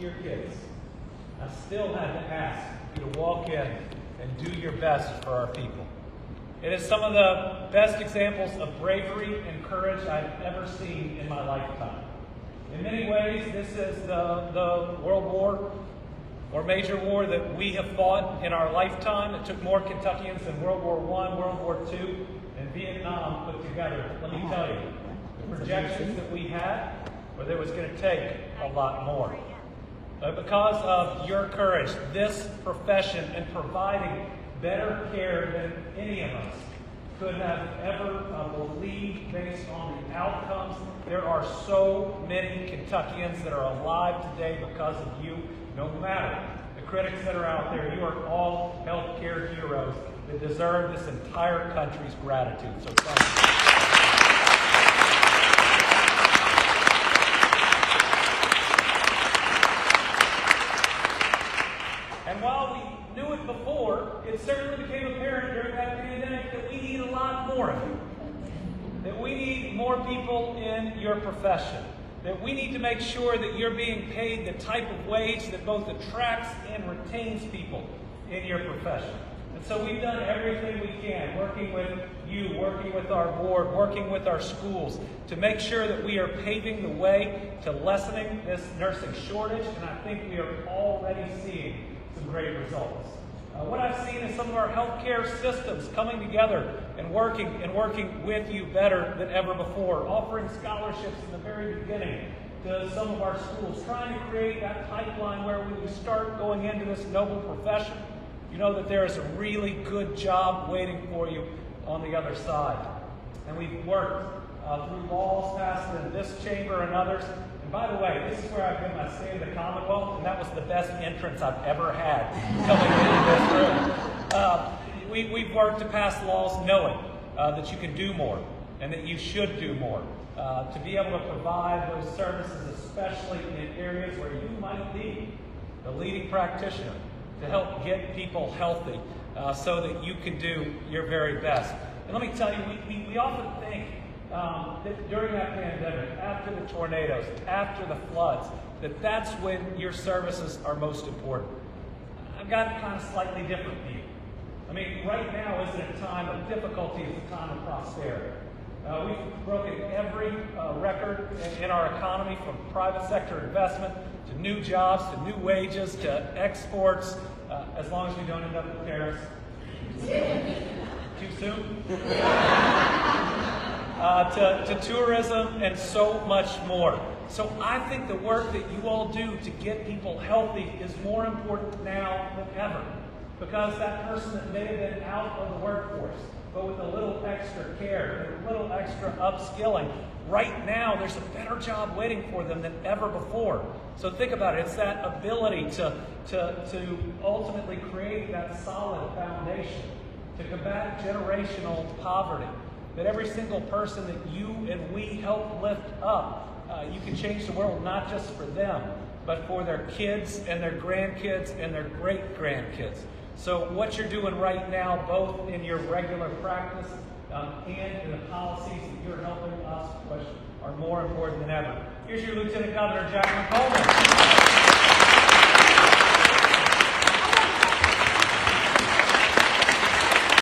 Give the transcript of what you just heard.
to your kids, I still had to ask you to walk in and do your best for our people. It is some of the best examples of bravery and courage I've ever seen in my lifetime. In many ways, this is the World War or major war that we have fought in our lifetime. It took more Kentuckians than World War I, World War II, and Vietnam put together. Let me tell you, the projections that we had were that it was going to take a lot more. But because of your courage, this profession, and providing better care than any of us could have ever believed based on the outcomes, there are so many Kentuckians that are alive today because of you. No matter the critics that are out there, you are all healthcare heroes that deserve this entire country's gratitude. So thank you. And while we knew it before, it certainly became apparent during that pandemic that we need a lot more of you. That we need more people in your profession. That we need to make sure that you're being paid the type of wage that both attracts and retains people in your profession. And so we've done everything we can, working with you, working with our board, working with our schools, to make sure that we are paving the way to lessening this nursing shortage, and I think we are already seeing some great results. What I've seen is some of our healthcare systems coming together and working with you better than ever before, offering scholarships in the very beginning to some of our schools, trying to create that pipeline where when you start going into this noble profession, you know that there is a really good job waiting for you on the other side. And we've worked through laws passed in this chamber and others. And by the way, this is where I've been my State of the Commonwealth, and that was the best entrance I've ever had coming into this room. We've worked to pass laws knowing that you can do more and that you should do more. To be able to provide those services, especially in areas where you might be the leading practitioner, to help get people healthy so that you can do your very best. And let me tell you, we often think that during that pandemic, after the tornadoes, after the floods, that's when your services are most important. I've got it kind of slightly different view. I mean, right now isn't a time of difficulty, it's a time of prosperity. We've broken every record in our economy, from private sector investment to new jobs, to new wages, to exports, as long as we don't end up with tariffs. Too soon? To tourism and so much more. So I think the work that you all do to get people healthy is more important now than ever. Because that person that may have been out of the workforce, but with a little extra care and a little extra upskilling, right now there's a better job waiting for them than ever before. So think about it. It's that ability to ultimately create that solid foundation, to combat generational poverty, that every single person that you and we help lift up, you can change the world not just for them, but for their kids and their grandkids and their great-grandkids. So what you're doing right now, both in your regular practice and in the policies that you're helping us push, are more important than ever. Here's your Lieutenant Governor, Jacqueline Coleman.